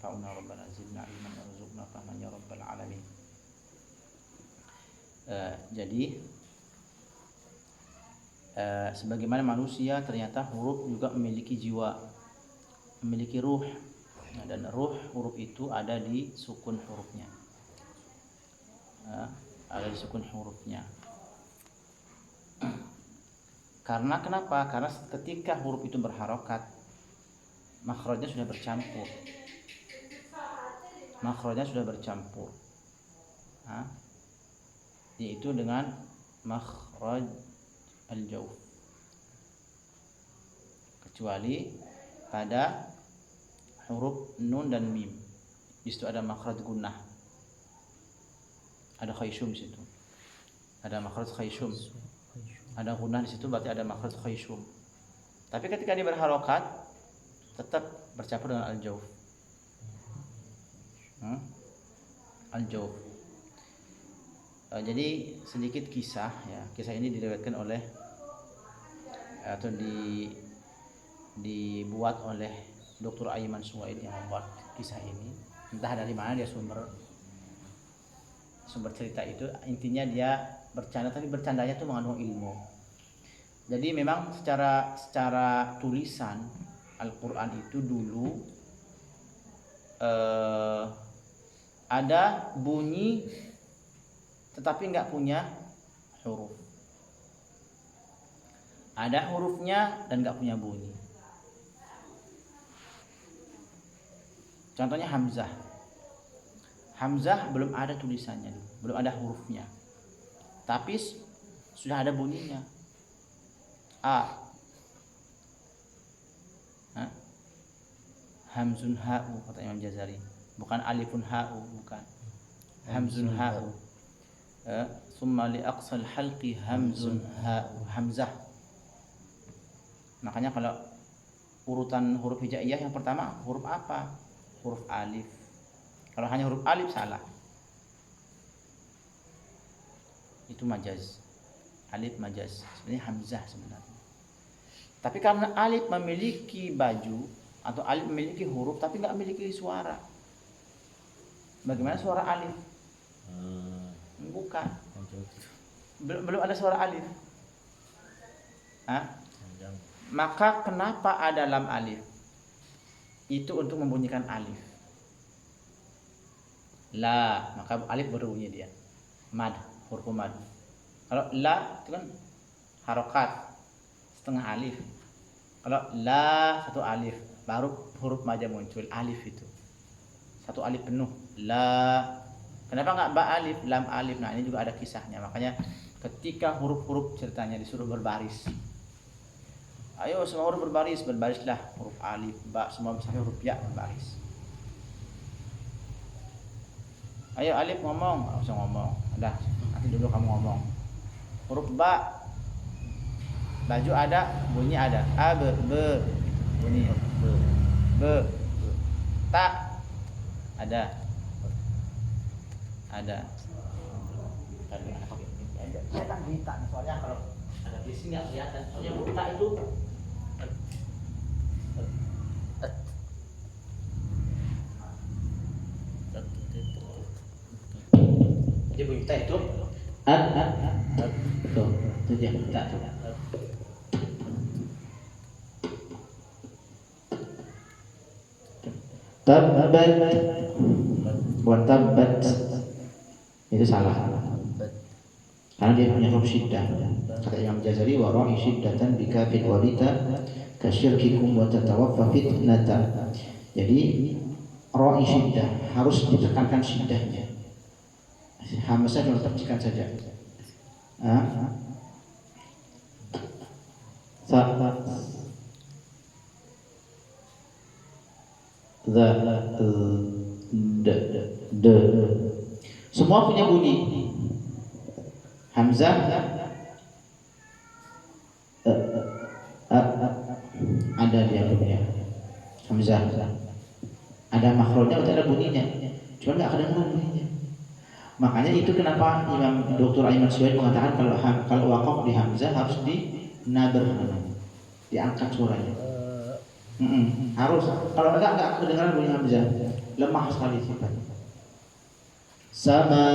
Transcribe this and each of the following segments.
yanfa'una rabbana zidna ilman warzuqna fahman ya rabbal alamin. Jadi sebagaimana manusia ternyata huruf juga memiliki jiwa, memiliki ruh. Nah, dan huruf itu ada di sukun hurufnya. Ada di sukun hurufnya. Karena kenapa? Karena ketika huruf itu berharokat, makhrajnya sudah bercampur. Makhrajnya sudah bercampur. Yaitu dengan makhraj al-jawf. Kecuali pada huruf nun dan mim. Di situ ada makhraj gunnah. Ada khayshum di situ. Ada makhraj khayshum. Ada gunnah di situ berarti ada makhraj khayshum. Tapi ketika dia berharokat tetap bercampur dengan al-jawf. Al-jawf. Jadi sedikit kisah ya. Kisah ini diriwayatkan oleh atau dibuat oleh Dr. Ayman Suwaid yang membuat kisah ini. Entah dari mana dia sumber cerita itu. Intinya dia bercanda, tapi bercandanya itu mengandung ilmu. Jadi memang secara tulisan Al-Quran itu dulu ada bunyi tetapi nggak punya huruf. Ada hurufnya dan nggak punya bunyi. Contohnya Hamzah. Hamzah belum ada tulisannya, belum ada hurufnya. Tapi sudah ada bunyinya. A. Hamzun ha'u kata Imam Jazari. Bukan alifun ha'u, bukan. Hamzun ha'u. Summa li aqsal halqi hamzun ha'u. Hamzah. Makanya kalau urutan huruf hijaiyah yang pertama huruf apa? Huruf alif. Kalau hanya huruf alif salah. Itu majaz. Alif majaz. Sebenarnya hamzah sebenarnya. Tapi karena alif memiliki baju atau alif memiliki huruf tapi nggak memiliki suara. Bagaimana suara alif? Bukan. Belum ada suara alif. Maka kenapa ada lam alif? Itu untuk membunyikan alif. La, maka alif berbunyi dia. Mad, huruf mad. Kalau la itu kan harokat setengah alif. Kalau la satu alif, baru huruf mad muncul alif itu. Satu alif penuh. La. Kenapa enggak ba alif, lam alif? Nah, ini juga ada kisahnya. Makanya ketika huruf-huruf ceritanya disuruh berbaris. Ayo semua huruf berbaris, berbarislah huruf alif, ba, semua sampai huruf ya berbaris. Ayo alif ngomong, enggak usah ngomong. Udah, nanti dulu kamu ngomong. Huruf ba, baju ada, bunyi ada. A, B, bunyi. B, ta, ada. Saya kan minta, soalnya kalau ada di sini nggak kelihatan. Soalnya buta itu. Jadi buta itu. Tuh, itu dia buta tuh. Tabbat wa tabbat itu salah karena dia punya huruf syiddah. Kata Imam Jazari wa ra'i syiddatan bikafin walita kasyirkikum wa tatawaffa fitnata. Jadi ra'i syiddah harus ditekankan syiddahnya. Hamzah cuma percikan saja. Semua punya bunyi. Hamzah ada dia punya Hamzah. Ada makhrajnya, ada bunyinya. Cuma nggak kedengaran bunyinya. Makanya itu kenapa Imam Dr. Ayman Suwaid mengatakan kalau waqaf di Hamzah harus di naber, diangkat suaranya. Harus. Kalau enggak kedengaran bunyi hamzah. Lemah sekali sifatnya. Sama.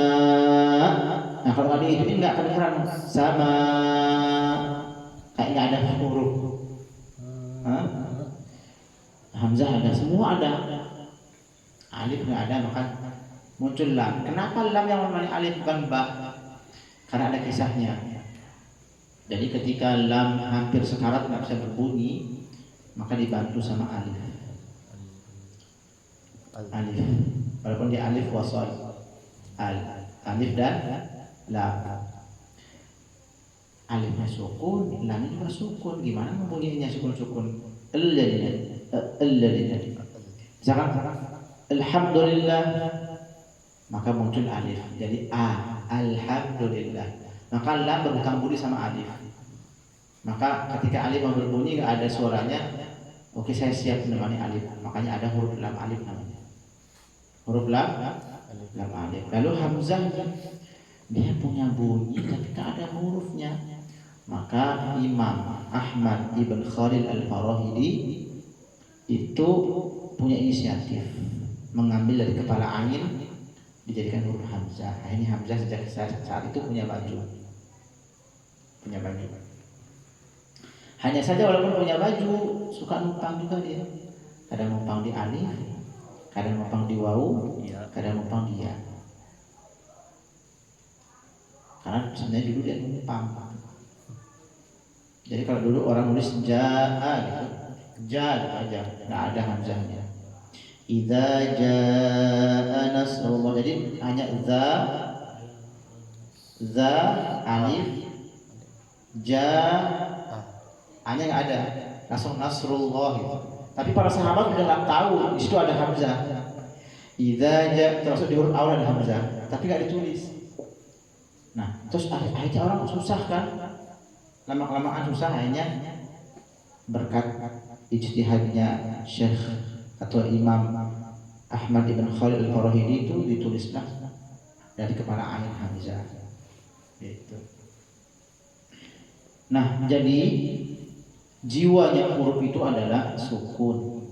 Nah kalau nggak dihidupin nggak kedengaran. Sama. Kayak nggak ada huruf. Hah? Hamzah ada, semua ada. Alif nggak ada, maka muncul lam. Kenapa lam yang menemani alif bukan ba? Karena ada kisahnya. Jadi ketika lam hampir sekarat nggak bisa berbunyi, maka dibantu sama alif. Alif. Walaupun dia alif wasal. Alif dan lam. Alifnya sukun, lamnya juga sukun. Gimana membunyinya sukun-sukun? Jadinya. Misalkan alhamdulillah, maka muncul alif. Jadi alhamdulillah. Maka lam berhutang budi sama alif. Maka ketika alif mau berbunyi nggak ada suaranya, oke saya siap menemani alif. Makanya ada huruf lam alif namanya. Huruf lam alif. Lalu hamzah dia punya bunyi tapi tak ada hurufnya. Maka Imam Ahmad ibn Khalil al-Farahidi itu punya inisiatif mengambil dari kepala ain dijadikan huruf hamzah. Akhirnya hamzah sejak saat itu punya baju. Hanya saja walaupun punya baju, suka numpang juga dia. Kadang numpang di alif, kadang numpang di wawu, kadang numpang di ya. Karena sebenarnya dulu dia numpang. Jadi kalau dulu orang nulis jaa gitu, ja gitu aja, nggak ada hamzahnya. Idza jaa nasrullah, jadi hanya za alif, ja hanya nggak ada, langsung nasrullah gitu. Tapi para sahabat udah nggak tahu di situ ada hamzah. Idza jaa termasuk di huruf awal ada hamzah, tapi nggak ditulis. Nah, terus akhirnya orang susah kan? Lama-kelamaan susah, akhirnya berkat ijtihadnya Syekh atau Imam Ahmad ibn Khalil al-Farahidi itu ditulislah dari kepala ain hamzah. Gitu. Nah, jadi jiwanya huruf itu adalah sukun.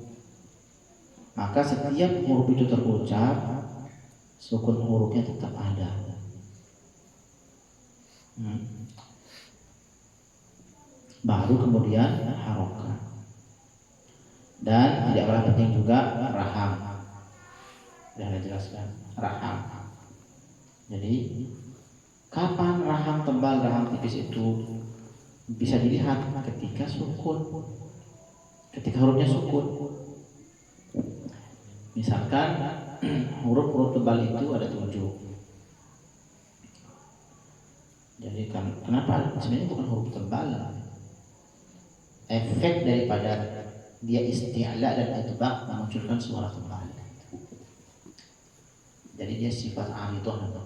Maka setiap huruf itu terucap, sukun hurufnya tetap ada. Baru kemudian harokat. Dan tidak kalah penting juga raham. Sudah saya jelaskan raham. Jadi kapan raham tebal, raham tipis itu bisa dilihat ketika sukun. Ketika hurufnya sukun. Misalkan huruf-huruf tebal itu ada 7. Jadi kenapa sebenarnya bukan huruf tebal? Efek daripada dia isti'la dan itbaq memunculkan suara tebal. Jadi dia sifat aridhah namanya.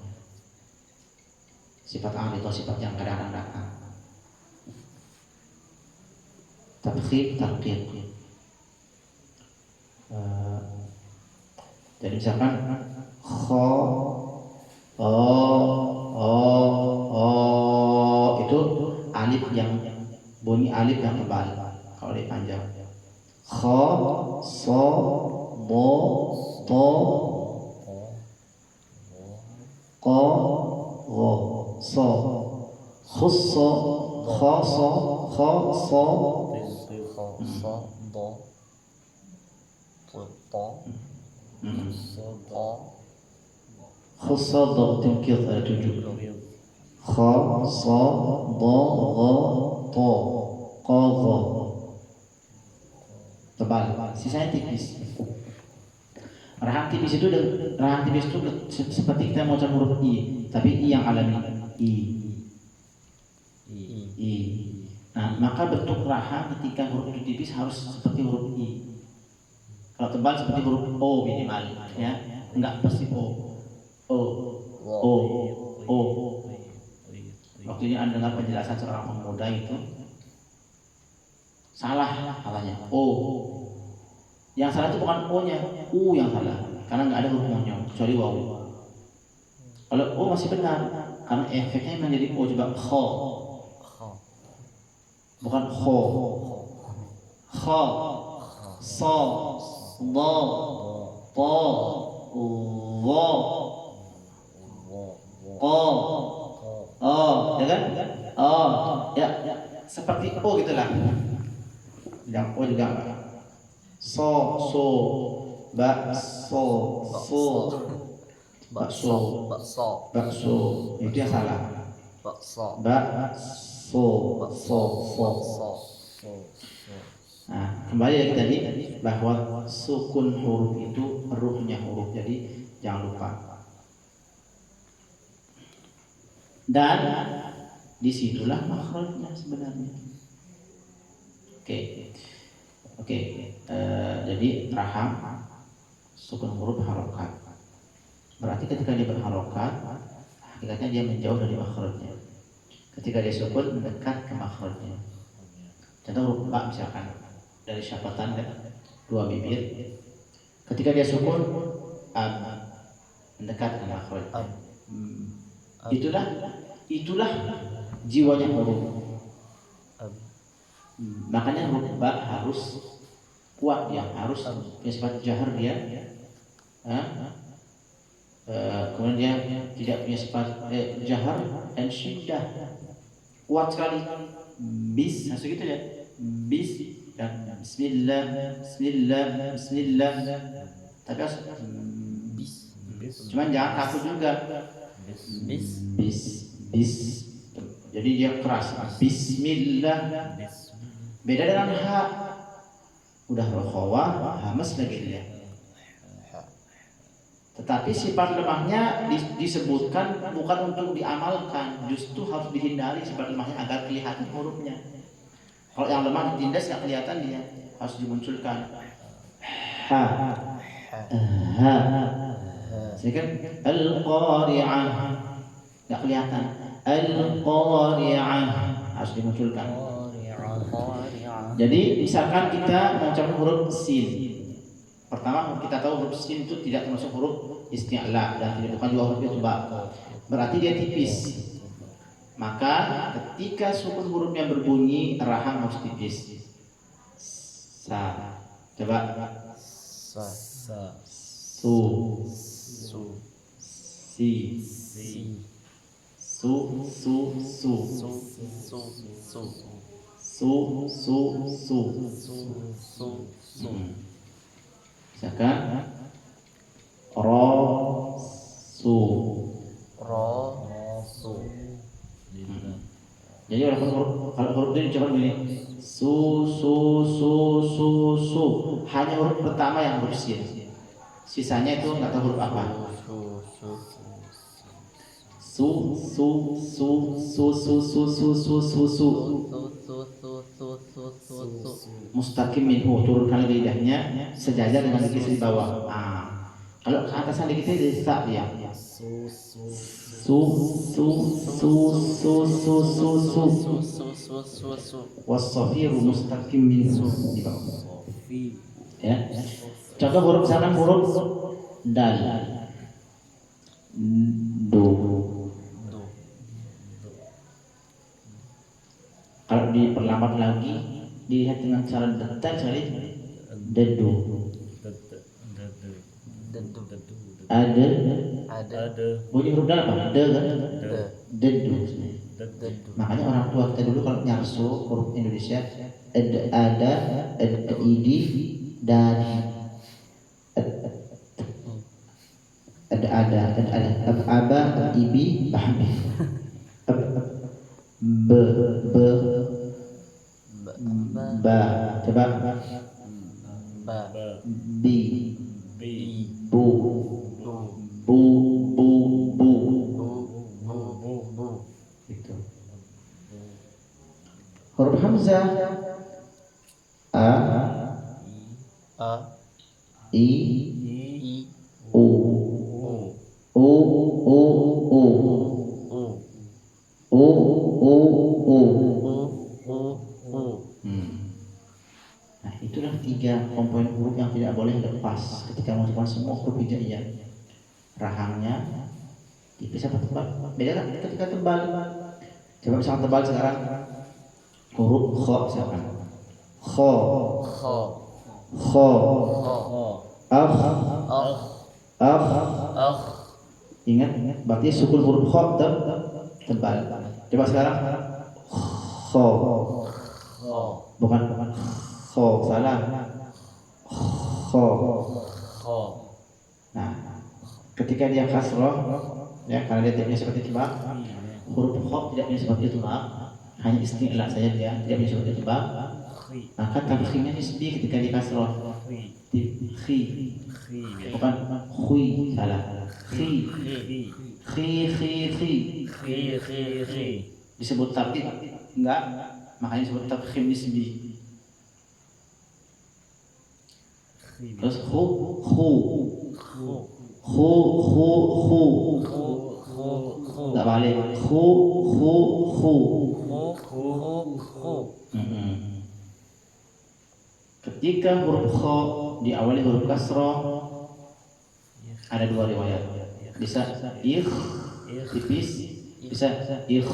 Sifat aridhah, sifat yang kadang-kadang datang. Tabkhim, tarqiq. Jadi misalkan kha, itu alif yang bunyi alif yang tebal kalau dipanjang. Kha, sa, bo, to, qa, gha, sa, khussa, khassa, khassa, khussa, tengkir ada 7. Kha, sa, da, gha, ta, qa, gha. Tebal, sisanya tipis. Rahang tipis itu seperti kita mau huruf i, tapi i yang alami, i. Nah, maka bentuk rahang ketika huruf itu tipis harus seperti huruf i. Kalau tebal seperti huruf o minimal, ya, enggak pasti o. Waktu ini Anda dengar penjelasan seorang pemuda itu salah katanya. Yang salah itu bukan O-nya, U yang salah. Karena nggak ada huruf monyong kecuali wawu. Kalau O masih benar, karena efeknya menjadi O juga kho. Bukan kho. Kho. so, do, to, wo, ko, oh, ya kan? Oh, ya, seperti o gitulah. Yang o juga enggak. So, bakso, bakso, itu yang salah. Bakso. Nah, kembali lagi tadi bahwa sukun huruf itu ruhnya huruf, jadi jangan lupa. Dan disitulah makhrajnya sebenarnya. Oke. Jadi raham sukun huruf harokat. Berarti ketika dia berharokat, hakikatnya dia menjauh dari makhrajnya. Ketika dia sukun mendekat ke makhrajnya. Contoh huruf ba misalkan dari syafatan kan, dua bibir. Ketika dia sukun mendekat ke makhrajnya. Itulah jiwanya huruf. Makanya huruf ba harus kuat, yang harus punya sifat jahar dia. Kemudian dia tidak punya sifat jahar dan syiddah, kuat sekali. Bis, maksud gitu ya. Bis dan bismillah. Tapi bis. Cuman jangan takut juga. Bis. Jadi dia keras. Bismillah. Beda dengan ha. Udah rokhawah, hamas lagi dia. Tetapi sifat lemahnya disebutkan bukan untuk diamalkan, justru harus dihindari sifat lemahnya agar kelihatan hurufnya. Kalau yang lemah ditindas nggak kelihatan, dia harus dimunculkan. Ha. Sedangkan al-qari'ah nggak kelihatan. Al-qari'ah harus dimunculkan. Jadi misalkan kita mengucapkan huruf sin. Pertama kita tahu huruf sin itu tidak termasuk huruf isti'la dan tidak bukan juga huruf itba. Berarti dia tipis. Maka ketika sukun hurufnya berbunyi, rahang harus tipis. Sa. Coba. Sa. Su. Si. Su. Misalkan rosu. Jadi kalau huruf ini coba begini, su. Hanya huruf pertama yang huruf sin. Sisanya itu nggak tahu huruf apa. Su. Mustaqim minhu, turunkan lidahnya sejajar dengan gigi di bawah. Kalau ke atasan dikit itu sa dia. Su. Wasafiru mustaqim minhu di bawah. Ya. Contoh huruf sana, huruf dal. Do. Kalau diperlambat lagi, dilihat dengan cara detail sekali. Dedu. Ada. Bunyi huruf dal apa? De kan? Dedu. Makanya orang tua kita dulu kalau nyarsu huruf Indonesia ada, idi, dan ada ibi, bahmi. Ba. Coba. Bi. Bu. Itu. Huruf hamzah. A. I. U. Nah, itulah 3 komponen huruf yang tidak boleh lepas ketika mengucapkan semua huruf hijaiyah. Rahangnya tipis apa tebal? Beda kan ketika tebal. Coba misalkan tebal sekarang huruf kho misalkan. Kho. kho, akh, akh. Ingat, berarti sukun huruf kho tebal. Coba sekarang kho, bukan kho, salah. Kho. Nah, ketika dia kasroh, ya karena dia tidak punya sifat itbaq, huruf kho tidak punya sifat itbaq, hanya isti'la saja dia tidak punya sifat itbaq. Maka tafkhimnya nisbi ketika di kasroh. Khi, bukan khui, salah. Khi. Disebut tartib enggak, makanya disebut tafkhim nisbi. Terus enggak balik. Ketika huruf kho diawali huruf kasroh, ada dua riwayat. Bisa tipis, bisa begitu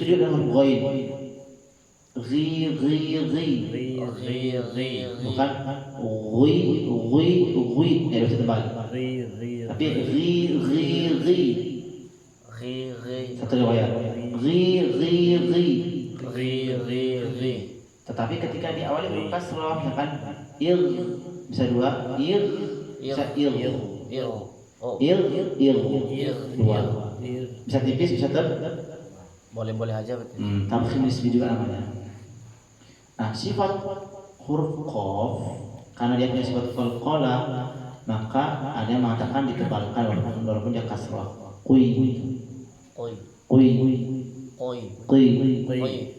juga dengan huruf ghain. Ghi, bukan ghui, ya bisa tebal. Tapi ghi. Satu riwayat. Ghi. Tetapi ketika diawali huruf kasroh, misalkan bisa dua, bisa dua. Bisa tipis, bisa boleh aja betul. Tafkhim nisbi juga namanya. Nah, sifat huruf qaf karena dia punya sifat qalqalah, maka ada yang mengatakan ditebalkan walaupun dia kasroh. Qi.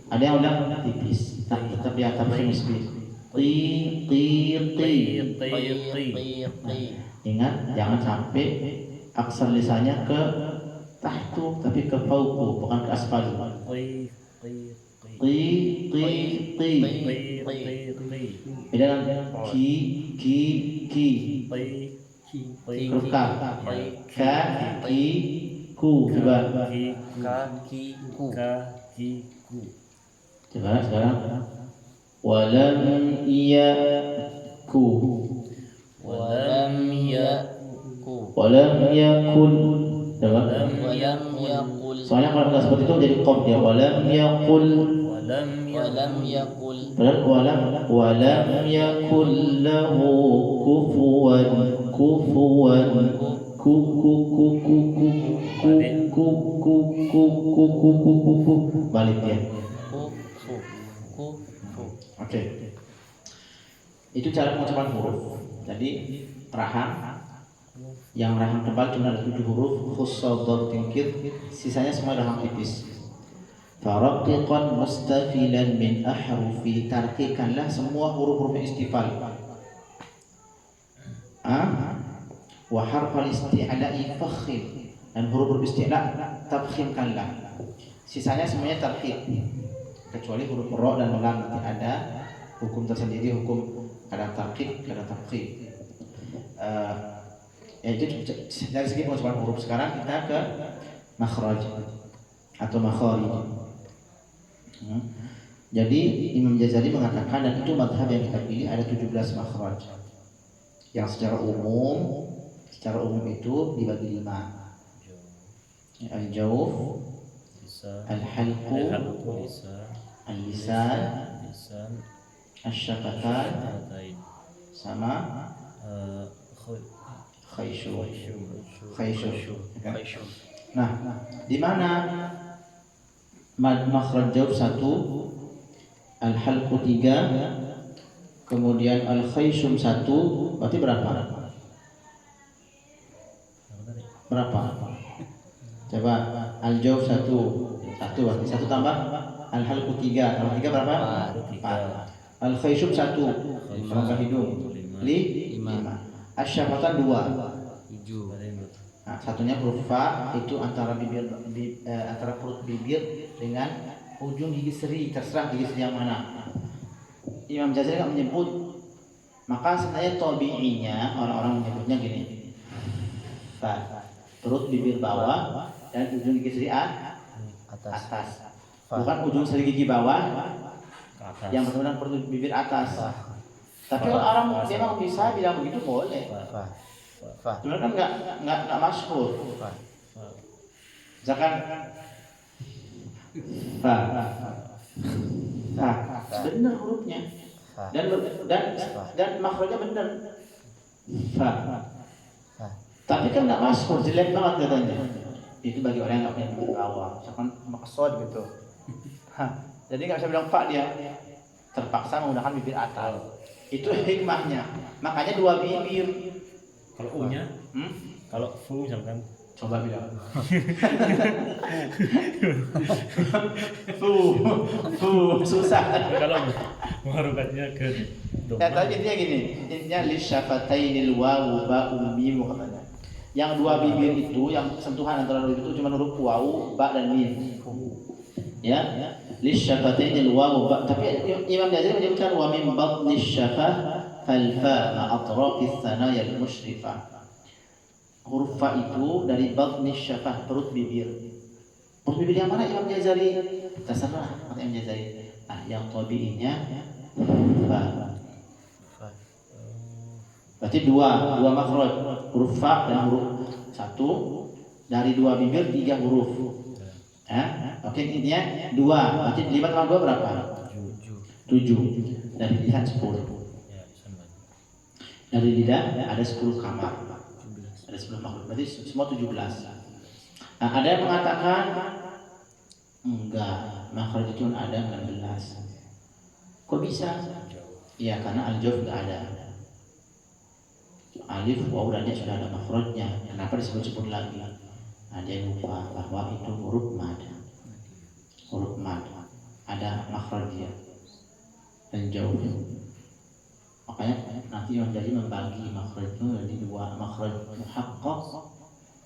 Ada yang bilang tipis, tetap dia tafkhim nisbi. Qi. Ingat, jangan sampai aksar lisannya ke tahtu tapi ke fauqu, bukan ke asfal. Qi. Beda dengan ki. Huruf ka. Ku. Coba. Coba sekarang. Walam yakul. Soalnya kalau nggak seperti itu jadi qaf dia. Walam yakul. Padahal walam yakul lahu kufuwan. Balik dia. Oke. Itu cara pengucapan huruf. Jadi rahang, yang rahang tebal cuma ada 7 huruf, khusus dal tingkir, sisanya semua rahang tipis. Faraqiqan mustafilan min ahrufi, tarqiqanlah semua huruf-huruf istifal. Wa harfal isti'la'i fakhim, dan huruf-huruf isti'la tafkhimkanlah. Sisanya semuanya tarqiq. Kecuali huruf ra dan lam nanti ada hukum tersendiri, hukum kadang tarqiq, kadang tafkhim. Itu dari segi pengucapan huruf. Sekarang kita ke makhraj atau makharij. Jadi Imam Jazari mengatakan, dan itu madhab yang kita pilih, ada 17 makhraj yang secara umum itu dibagi 5. Al-jawf, al-halqu, al-lisan, al-syafatan, sama khayshum. Nah, di mana makhraj jawf 1, al-halqu 3, kemudian al-khayshum 1, berarti berapa? Coba al-jawf 1 berarti 1 tambah al-halqu 3, tambah 3 berapa? 4. Al-khayshum 1 tambah hidung 5. Asy-syafatan 2, 7. Nah, satunya huruf fa, itu antara antara perut bibir dengan ujung gigi seri, terserah gigi seri yang mana. Imam Jazari nggak menyebut, maka sebenarnya tabi'inya orang-orang menyebutnya gini: fa, perut bibir bawah dan ujung gigi seri atas. bukan ujung seri gigi bawah Ke atas. yang benar-benar perlu bibir atas. Fa. Tapi kalau orang memang bisa bilang begitu boleh. Fa. Fa. Cuma kan nggak masyhur. Fa. Misalkan fa, benar hurufnya Fa. dan makhrajnya benar. Fa. Fa. Tapi kan nggak masyhur, jelek banget katanya. Itu bagi orang yang nggak punya bibir awal, misalkan maksud gitu. Jadi nggak bisa bilang fa dia, terpaksa menggunakan bibir atas. Itu hikmahnya. Makanya dua bibir. Kalau U-nya, kalau fu misalkan. Coba bilang. Susah. Kalau mengharukatnya ke Ya, tapi intinya gini, intinya lisyafatainil wawu ba'u mim katanya. Yang dua bibir itu, yang sentuhan antara dua bibir itu cuma huruf wawu, ba dan mim. Ya, lisyafatainil wawu ba. Tapi Imam Ghazali menyebutkan wa min batni syafah fal fa ma atrafis sanaya al musyrifah. Huruf fa itu dari batni syafah, perut bibir. Perut bibir yang mana Imam Ghazali? Terserah kata Imam Ghazali. Nah, yang tabi'inya fa. Berarti dua makhraj, huruf fa dan huruf satu, dari dua bibir tiga huruf. Oke, intinya dua, berarti 5 tambah 2 berapa? 7. Dari lidah 10. Dari lidah ada 10 kamar. Ada 10 makhluk, berarti semua 17. Nah, ada yang mengatakan enggak, makhraj itu ada 16. Kok bisa? Iya, karena al-jawf enggak ada. Alif, waw dan ya sudah ada makhrajnya. Kenapa disebut-sebut lagi? Nah, dia lupa bahwa itu huruf mad. Huruf mad ada makhrajnya dan jauh. Makanya nanti Imam Ghazali membagi makhraj itu jadi dua, makhraj muhaqqaq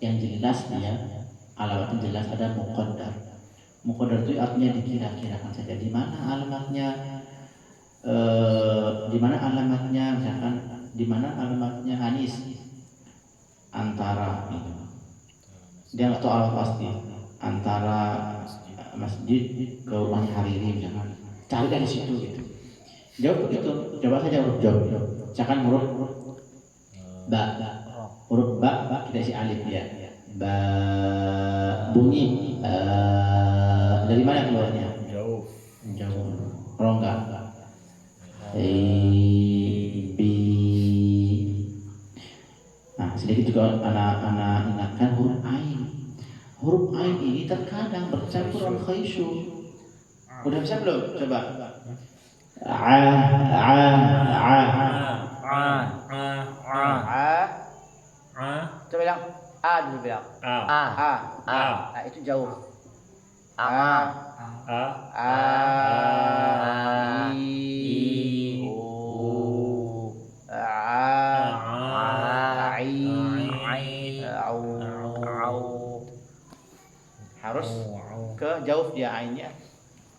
yang jelas dia alamatnya jelas, ada muqaddar. Muqaddar itu artinya dikira-kirakan saja di mana alamatnya, misalkan di mana alamatnya Anis antara gitu. Dia nggak tahu alamat pasti antara masjid ke rumahnya Hariri misalkan, cari dari situ gitu. Jawab begitu, coba saja huruf jawab. Misalkan huruf ba, huruf ba kita isi alif ya. Ba bunyi dari mana keluarnya? Jauh. Rongga. Nah, sedikit juga anak ingatkan huruf ain. Huruf ain ini terkadang bercampur al-khaysyu. Udah bisa belum? Coba. Coba bilang a dulu bilang. Nah, itu jauh. Harus ke jauh dia ainnya.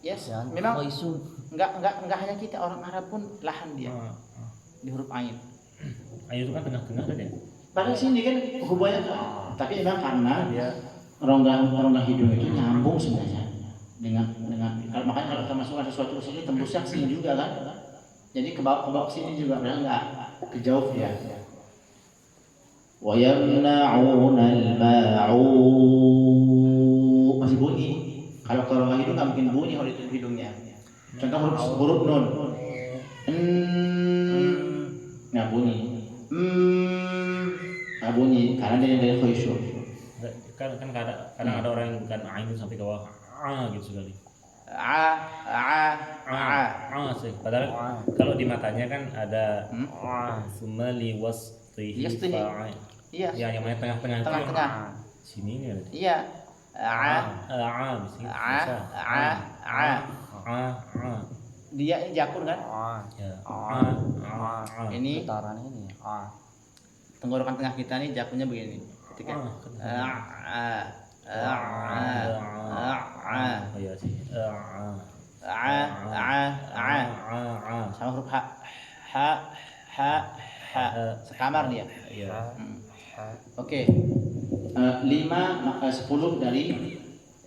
Yes, memang enggak hanya kita, orang Arab pun lahan dia di huruf ain. Ain itu kan tengah-tengah kan ya? Pada sini kan hubungannya, tapi memang karena dia rongga hidung itu nyambung sebenarnya dengan makanya kalau kita masukkan sesuatu ke sini tembusnya ke sini juga kan. Jadi ke bawah sini juga, padahal enggak ke jauh dia. Wa yamna'una al-ma'u, masih bunyi. Kalau ke rongga hidung nggak mungkin bunyi kalau itu hidungnya. Contoh huruf nun, nggak bunyi, nggak bunyi karena dia dari khusyuk. Kan kadang ada orang yang bukan ain sampai ke bawah gitu sekali. Sih. Padahal kalau di matanya kan ada summa liwasrihi fa'in. Iya. Ya, yang mana tengah-tengah itu. Tengah-tengah. Sini nih ada. Iya. Dia ini jakun kan? Ya. Ini tenggorokan tengah kita nih jakunnya begini. Ketika iya sih. sama huruf ha sekamar dia. Iya. Oke. 5 maka 10 dari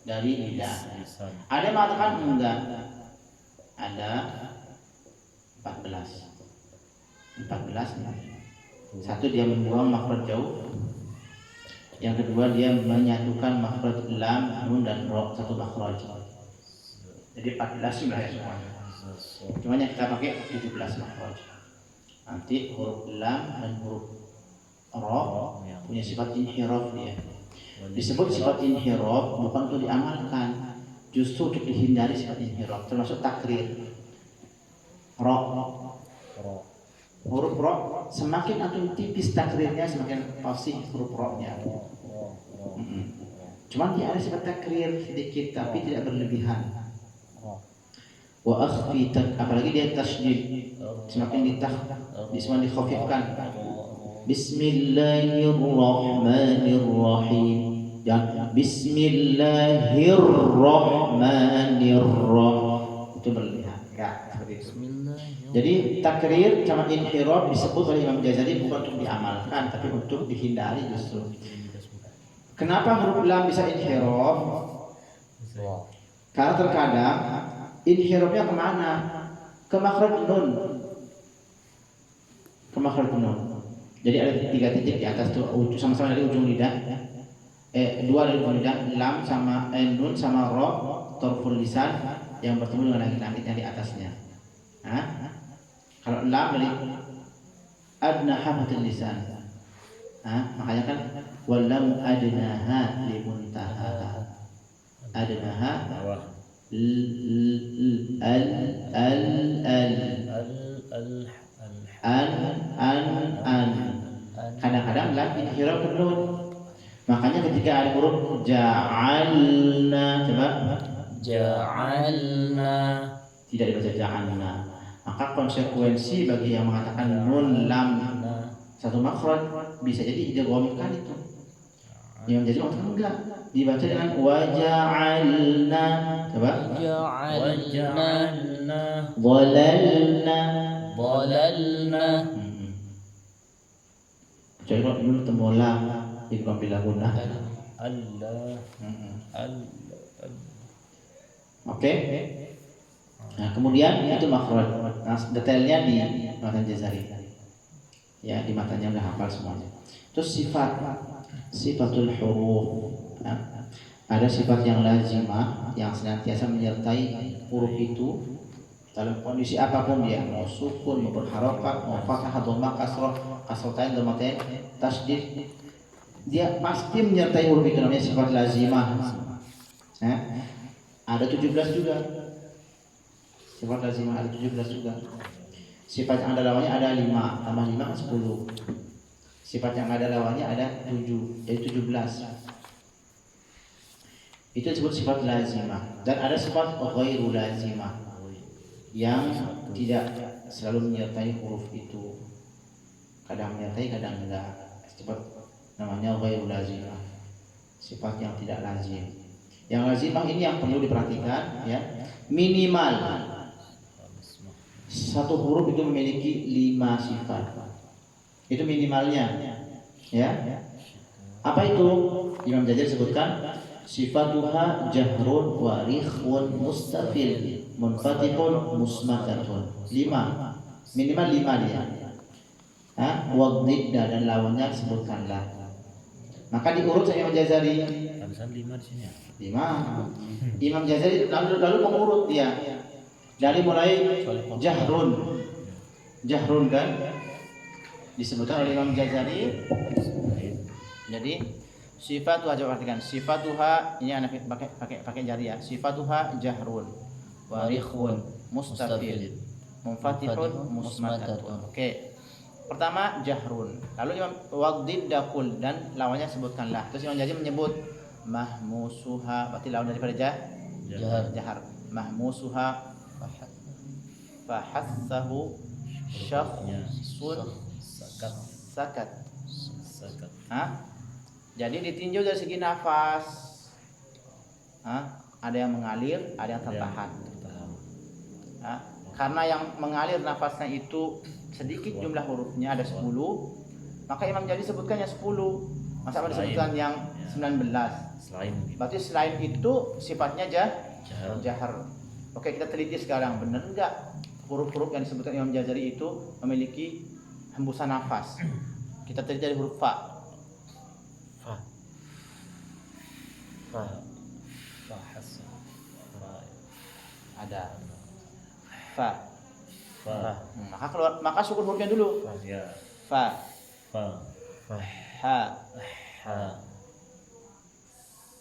dari lidah. lisan. Ada yang mengatakan enggak. Ada 14. 14 ya. Satu dia membuang makhraj jauh. Yang kedua dia menyatukan makhraj lam, nun dan ro satu makhraj. Jadi 14 jumlahnya semuanya. Cuma yang kita pakai 17 makhraj. Nanti huruf lam dan huruf ro punya sifat inhiraf dia. Disebut sifat inhiraf bukan untuk diamalkan, justru untuk dihindari sifat inhiraf, termasuk takrir. Ro, huruf ro semakin antum tipis takrirnya semakin fasih huruf ro-nya. Cuman dia ada sifat takrir sedikit tapi tidak berlebihan. Wa akhfi apalagi dia tasydid semakin semakin dikhafifkan. Bismillahirrahmanirrahim. Dan Bismillahirrahmanirrahim itu berlebihan. Enggak seperti itu. Jadi takrir sama inhiraf disebut oleh Imam Ghazali bukan untuk diamalkan tapi untuk dihindari justru. Kenapa huruf lam bisa inhiraf? Karena terkadang inhirafnya kemana? Ke makhraj nun. Ke makhraj nun. Jadi ada 3 titik di atas tuh sama-sama dari ujung lidah. Dua dari ujung lidah, lam sama nun sama ro, torful lisan yang bertemu dengan langit-langit yang di atasnya. Kalau lam dari adna hafatul lisan. Makanya kan walam adnaha limuntaha. Adnaha kadang-kadang lam inhiraf ke nun. Makanya ketika ada huruf ja'alna, coba Ja'alna tidak dibaca ja'alna. Maka konsekuensi bagi yang mengatakan nun lam satu makhraj bisa jadi idghamkan itu. Yang jadi mengatakan enggak, dibaca dengan waja'alna. Coba Ja'alna dhalalna. Kecuali kalau dulu tembola idgham bila gunah. Allah. Oke. Nah, kemudian itu makhraj. Nah, detailnya di matan Jazari. Ya, di matanya udah hafal semuanya. Terus sifatul huruf. Ada sifat yang lazimah yang senantiasa menyertai huruf itu dalam kondisi apapun dia, mau sukun, mau berharokat, mau fathah, dhammah, kasrah, kasratain, dhammatain, tasydid, dia pasti menyertai huruf itu, namanya sifat lazimah. Ada 17 juga. Sifat lazimah ada 17 juga. Sifat yang ada lawannya ada 5, tambah 5 kan 10. Sifat yang ada lawannya ada 7, jadi 17. Itu disebut sifat lazimah. Dan ada sifat ghairu lazimah yang tidak selalu menyertai huruf itu. Kadang menyertai, kadang enggak. Sifat namanya ghairu lazimah. Sifat yang tidak lazim. Yang lazimah ini yang perlu diperhatikan ya. Minimal satu huruf itu memiliki 5 sifat. Itu minimalnya. Ya. Apa itu? Imam Ghazali sebutkan sifatuha jahrun wa rikhun mustafil munfatihun musmatatun. 5. Minimal 5 dia. Waqdidda dan lawannya sebutkanlah. Maka diurut sama Imam Ghazali. Habisan 5 di sini ya. 5. Imam Ghazali lalu mengurut dia. Dari mulai jahrun kan disebutkan oleh Imam Ghazali. Jadi sifatuha, coba perhatikan sifatuha, ini anak pakai jari ya. Sifatuha jahrun wa rikhun mustafil munfatihun musmatatun. Oke. Pertama jahrun. Lalu Imam waqdid dakul dan lawannya sebutkanlah. Terus Imam Ghazali menyebut mahmusuha, berarti lawan daripada jahar. Mahmusuha fahassahu syakhsun sakat. Jadi ditinjau dari segi nafas. Ada yang mengalir, ada yang tertahan. Karena yang mengalir nafasnya itu sedikit jumlah hurufnya ada 10, maka Imam Ghazali sebutkannya 10. Masa apa Selain. disebutkan yang Ya. 19? Selain gitu. Berarti selain itu sifatnya Jahar. jahar. Oke, kita teliti sekarang, benar enggak huruf-huruf yang disebutkan Imam Jazari itu memiliki hembusan nafas? Kita teliti dari huruf fa. Fa. Fa. Fahasa. Ada fa. Fa. Maka sukun hurufnya dulu. Ya. Fa, Fa. Fa. ha, Ha.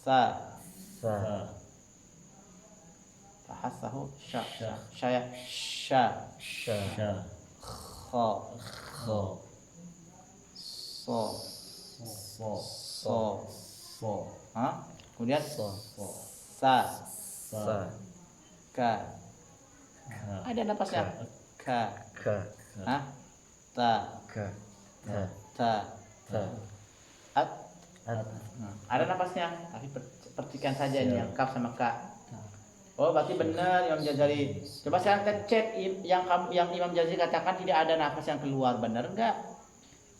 sa, Sa. Fa. fahasahu sya, Sya. syaya, sya, Sha. Sya. kha, Kha. so, So. so, So. kemudian So. So. sa, Sa. ka, Ha. ada napasnya, ka, Ka. ta, Ka. Ta. ta, Ta. at, At. ada napasnya, tapi perhatikan saja ini Siap. yang kaf sama ka. Oh, berarti benar Imam Jazari. Coba sekarang kita cek yang Imam Jazari katakan tidak ada nafas yang keluar, benar enggak?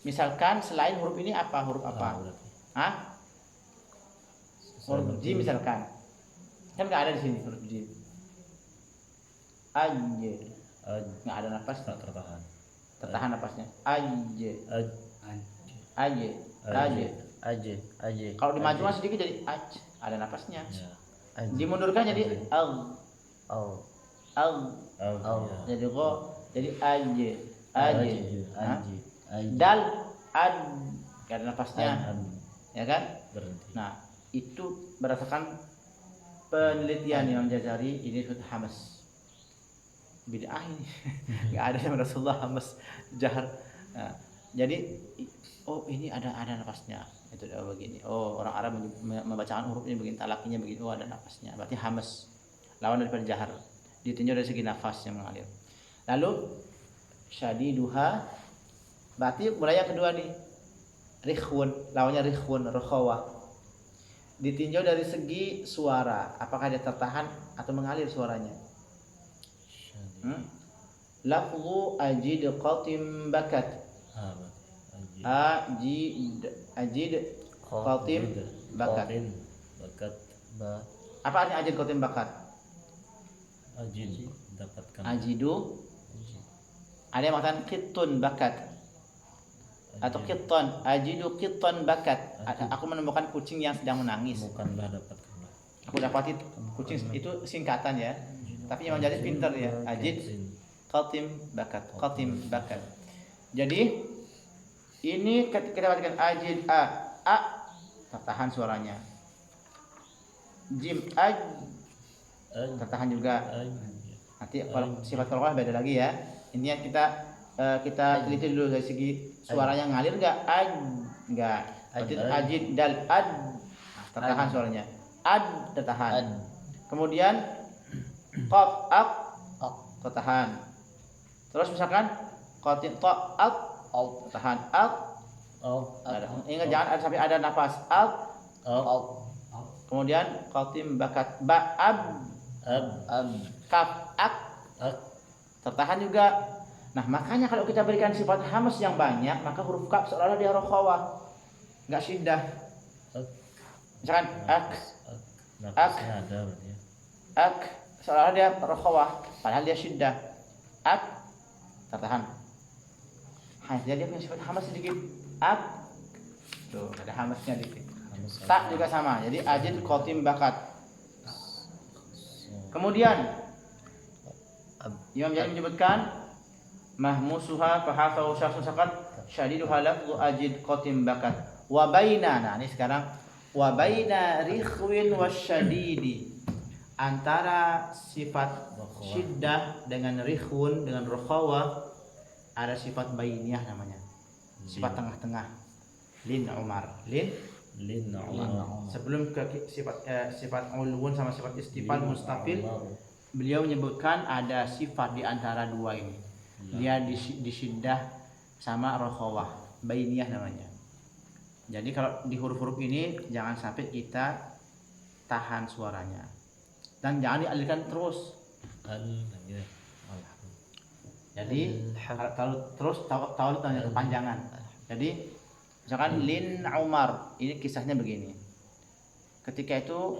Misalkan selain huruf ini apa? Huruf apa? berarti. Hah? Huruf jim misalkan. Kan enggak ada di sini huruf jim. Aj. Enggak ada nafas, Tak tertahan. tertahan nafasnya. Aj. Aj. Aj. Aj. Aje. Aje. Kalau dimajukan sedikit jadi aj, ada nafasnya. Ya. Aje. Dimundurkan jadi al. Al. Al. Al. Al. Ya. Jadi kok jadi aj. Aj. Hah? Aje. Aje. Dal ad, gak ada nafasnya, Ad. ya kan? Berhenti. Nah, itu berdasarkan penelitian Imam Jazari, ini disebut hamas. Bid'ah ini, nggak ada yang Rasulullah hamas jahar. Nah, jadi oh ini ada nafasnya, itu begini. Oh, orang Arab membacakan huruf ini begini, talakinya begini. Oh, ada nafasnya. Berarti hamas, lawan daripada jahar. Ditinjau dari segi nafas yang mengalir. Lalu syadiduha, berarti mulai yang kedua nih, rikhun, lawannya rikhun, rokhawah. Ditinjau dari segi suara, apakah dia tertahan atau mengalir suaranya. Lafzu ajid qatim bakat. Ajid qatim bakat. Bakat. Ba. Apa artinya ajid qatim bakat? Ajid. Dapatkan. Ajidu. Ada yang mengatakan kitun bakat atau kiton. Ajidu kiton bakat. Aku menemukan kucing yang sedang menangis. Bukanlah dapatkanlah. Aku dapati kucing itu singkatan ya. Tapi Imam Jazari pintar ya. Ajid qatim bakat. Qatim bakat. Jadi ini kita perhatikan ajid a tertahan suaranya. Jim aj tertahan juga. Nanti kalau sifat qalqalah beda lagi ya. Intinya kita teliti dulu dari segi suaranya ngalir enggak? Aj enggak. Ajid dal ad tertahan suaranya. Ad tertahan. Kemudian qaf ak tertahan. Terus misalkan qatin ta ak tertahan ak. Ingat jangan ada sampai ada nafas ak. Kemudian qatim bakat ba ab kaf ak tertahan juga. Nah, makanya kalau kita berikan sifat hamas yang banyak, maka huruf kaf seolah-olah dia rokhawah, enggak syiddah. Misalkan ak Nafasnya ada berarti ya. ak seolah-olah dia rokhawah, padahal dia syiddah. Ak tertahan. Jadi dia punya sifat hamas sedikit. Ak tuh ada hamasnya dikit. Tak juga sama. Jadi ajid qatim bakat. Kemudian Imam Jazari menyebutkan mahmusuha fahasahu syakhsun sakat syadiduha lafzu ajid qatim bakat wa baina. Nah, ini sekarang wa baina rikhwin wasyadidi, antara sifat syiddah dengan rikhun dengan rokhawah ada sifat bainiyah namanya, sifat tengah-tengah. Lin Umar sebelum ke sifat ulun sama sifat istifal mustafil, beliau menyebutkan ada sifat di antara dua ini. Dia disyiddah sama rokhawah, bainiyah namanya. Jadi kalau di huruf-huruf ini jangan sampai kita tahan suaranya dan jangan dialirkan terus. Jadi kalau terus tahu tanya kepanjangan. Jadi Misalkan lin Umar, ini kisahnya begini. Ketika itu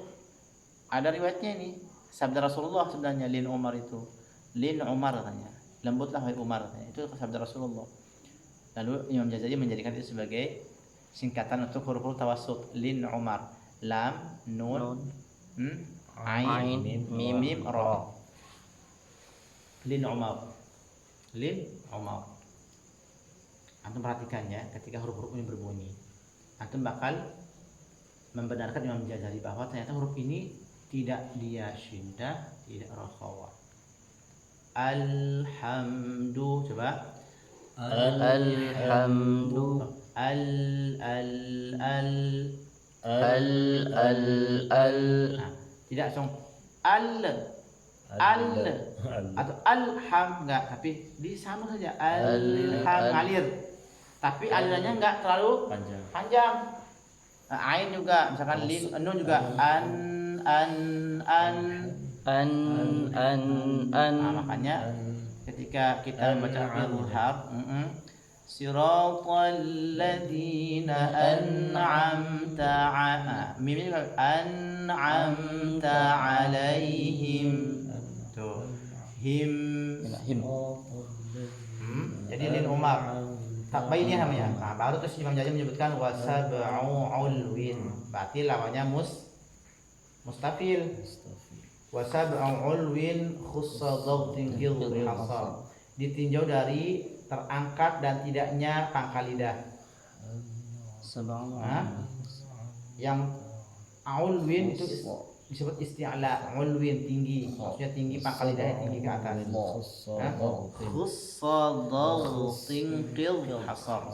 ada riwayatnya ini, sabda Rasulullah sebenarnya lin Umar itu. Lin Umar katanya. Lembutlah wahai Umar katanya. Itu sabda Rasulullah. Lalu Imam Jazari menjadikan itu sebagai singkatan untuk huruf-huruf tawassut. Lin Umar, lam, nun, ain, mim, ra. Lin Umar. Lin Umar. Antum perhatikan ya, ketika huruf-huruf ini berbunyi, antum bakal membenarkan Imam Jazari bahwa ternyata huruf ini tidak dia syiddah, tidak rakhawah. Alhamdu, coba. Alhamdu. Al. Nah, tidak langsung al atau alham, enggak, tapi di sama saja alham ngalir. Tapi alirannya enggak terlalu panjang. Nah, ain juga, misalkan lin, nun juga an. Nah, makanya ketika kita membaca izhar, siratal ladzina an'amta an'amta alaihim. Tuh, him. Jadi lin Umar. Takbainnya namanya. Nah, baru terus Imam Jazari menyebutkan wasab'u ulwin. Berarti lawannya mustafil. Wasab'u ulwin khussa dhawtin fil hasar. Ditinjau dari terangkat dan tidaknya pangkal lidah. Yang ulwin itu disebut isti'la, ulwin tinggi, maksudnya tinggi, pangkal lidahnya tinggi ke atas. Khussadhatin fil hasar.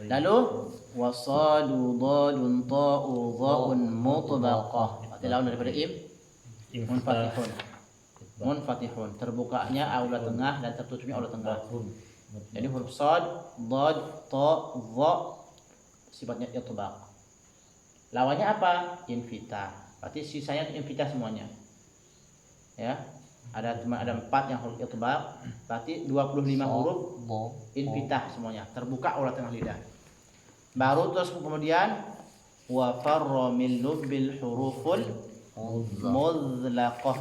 Lalu wasadu dadun ta'u dha'un mutlaqah. Berarti lawan daripada munfatihun. Terbukanya aula tengah dan tertutupnya aula tengah. Jadi huruf shad, dad, ta, dha sifatnya itbaq. Lawannya apa? Infitah. Berarti sisanya infitah semuanya. Ya. Ada 4 yang huruf itbaq, berarti 25 huruf infitah semuanya, terbuka oleh tengah lidah. Baru terus kemudian wa farra min lubbil huruful mudlaqah,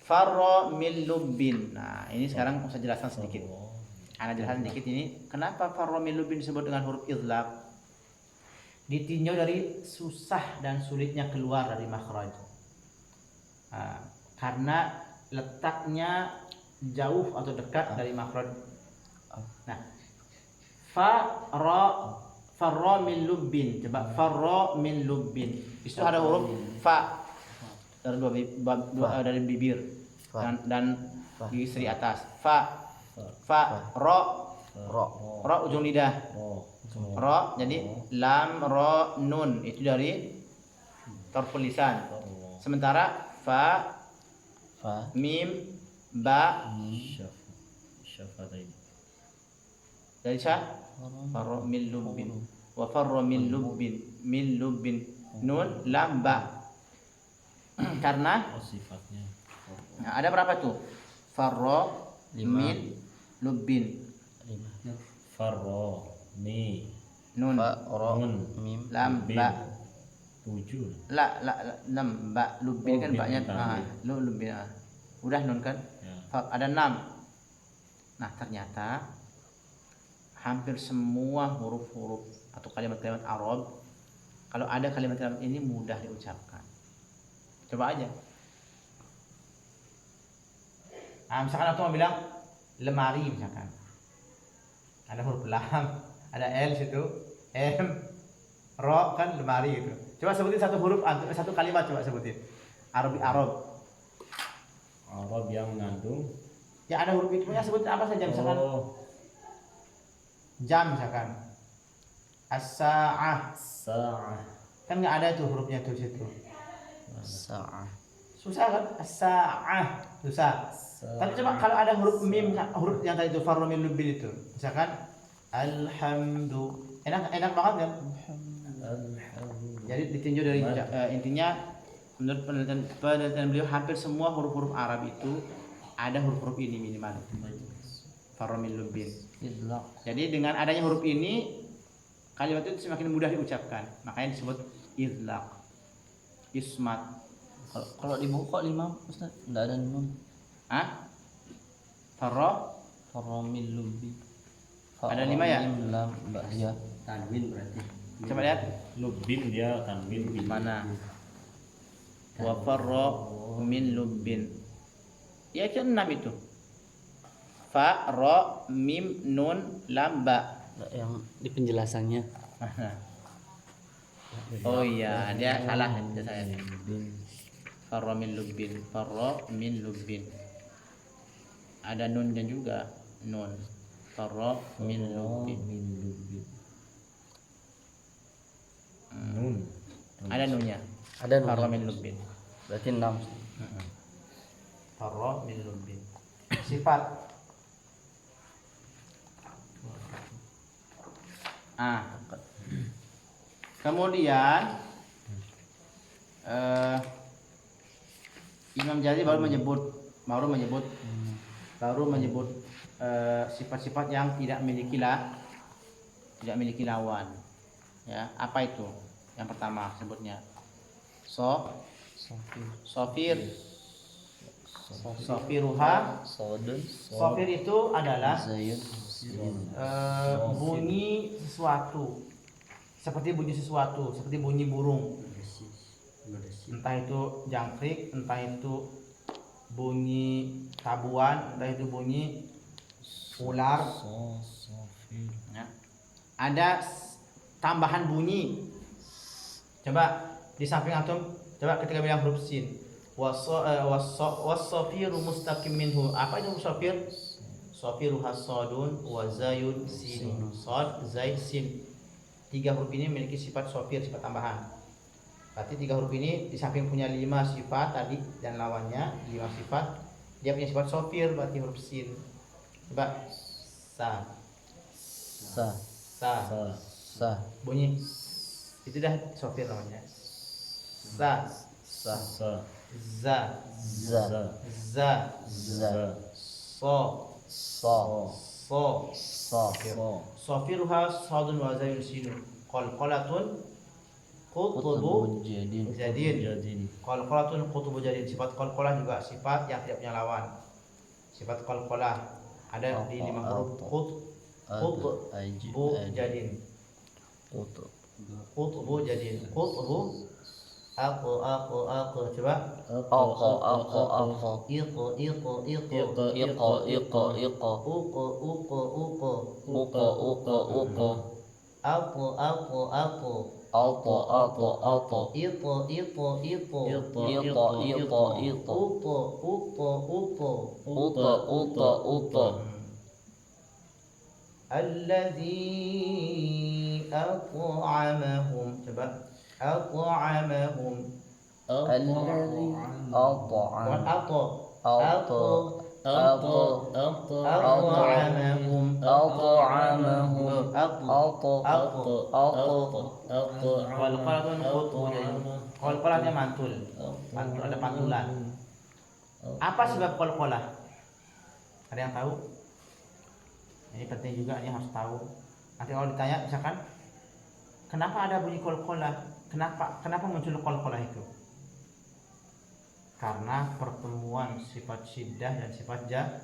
farra min lubbin. Nah, ini sekarang saya jelaskan sedikit. Ana jelaskan sedikit ini, kenapa farra min lubbin disebut dengan huruf idlaq? Ditinjau dari susah dan sulitnya keluar dari makhraj. Karena letaknya jauh atau dekat dari makhraj. Nah, farra min lubbin. Coba farra min lubbin. Itu ada huruf fa dari dari bibir dan gigi seri atas. Fa ra ujung lidah. Ra, jadi lam, ra, nun itu dari tarful lisan. Sementara fa, mim, ba dari farra min lubbin. Wa farra min lubbin, nun, lam, ba. Karena sifatnya. Nah, ada berapa tuh? Farra min lubbin. Farra mi Nun, mim, lam, ba. 7. La, lam, ba. Lubbin kan banyak. Lubbin. Udah nun kan? Ya. Ada 6. Nah, ternyata hampir semua huruf-huruf atau kalimat-kalimat Arab, kalau ada kalimat-kalimat ini mudah diucapkan. Coba aja. Nah, misalkan aku mau bilang lemari misalkan. Ada huruf lam, ada L situ, M, ro kan lemari gitu. Coba sebutin satu huruf, satu kalimat coba sebutin. Arab yang mengandung. Ya ada huruf itu punya sebutin apa saja misalkan. Jam misalkan. As-sa'ah. Kan nggak ada tuh hurufnya tuh situ. Sa'ah. Susah kan? As-sa'ah susah. Tapi coba kalau ada huruf mim, huruf yang tadi itu farra min lubbin itu, misalkan alhamdu, enak banget kan? Jadi ditinjau dari intinya menurut penelitian beliau hampir semua huruf-huruf Arab itu ada huruf-huruf ini minimal. farra min lubbin. idlaq. Jadi dengan adanya huruf ini kalimat itu semakin mudah diucapkan, makanya disebut idlaq. Ismat. Kalau di buku kok 5 Ustaz? Enggak ada nun. Farra Faramil lubi. Ada 5 ya? Mim lam ba ya. Tanwin berarti. coba lihat Lubbin dia tanwin bin. mana. Wa farra min lubbin. Ya itu 6 itu. Fa, ra, mim, nun, lam, ba. Yang di penjelasannya. Oh iya, dia salah itu saya. Farra min lubbin, farra min lubbin. Ada nunnya juga, nun. Farra min lubbin. Nun. Ada nunnya. Ada nun. Farra min lubbin. Berarti 6. Farra min lubbin. Sifat. Kemudian Imam Jazari baru menyebut sifat-sifat yang tidak memiliki lawan. Ya, apa itu? Yang pertama sebutnya sofir, sofiruha. Sodun. Sofir itu adalah Zayun. bunyi sesuatu, seperti bunyi burung, entah itu jangkrik, entah itu bunyi tabuan, entah itu bunyi ular. Ya. Ada tambahan bunyi. Coba di samping antum, coba ketika bilang huruf sin, wasofiru mustaqim minhu. Apa itu sofir? Sofiru hasadun wa zayun sin. Sod, zay, sin. 3 huruf ini memiliki sifat sofir, sifat tambahan. Berarti 3 huruf ini di samping punya 5 sifat tadi dan lawannya 5 sifat, dia punya sifat sofir, berarti huruf sin. Coba sa, bunyi itu dah sofir namanya. Sa, za, so, sofiruha sadun wa zayun sinun. Qalqalatun qutubu jadid. Qalqalatun qutubu jadid. Sifat qalqalah juga sifat yang tidak punya lawan. Sifat qalqalah ada di 5 huruf. Qutubu jadid. Qutubu jadid. Qutubu aku coba alladzi at'amahum. Coba at'amahum. Alladzi at'amahum. Qalqalatun qutubu jadid. Qalqalatnya mantul, ada pantulan. Apa sebab qalqalah? Ada yang tahu? Ini penting juga, ini harus tahu. Nanti kalau ditanya misalkan kenapa ada bunyi qalqalah? Kenapa muncul qalqalah itu? Karena pertemuan sifat syiddah dan sifat jahar.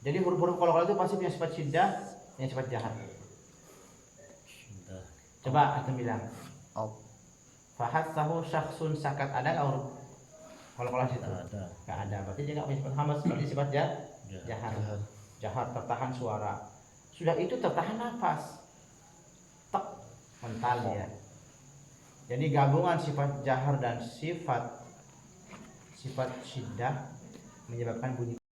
Jadi huruf-huruf qalqalah itu pasti punya sifat syiddah, punya sifat jahar. Coba antum bilang. Fahatsahu syakhsun sakat. Ada enggak huruf qalqalah situ? Enggak ada. Berarti dia enggak punya sifat hamzah, seperti sifat jahar. Jahar tertahan suara. Sudah itu tertahan nafas. Tek, mental dia. Jadi gabungan sifat jahar dan sifat syiddah menyebabkan bunyi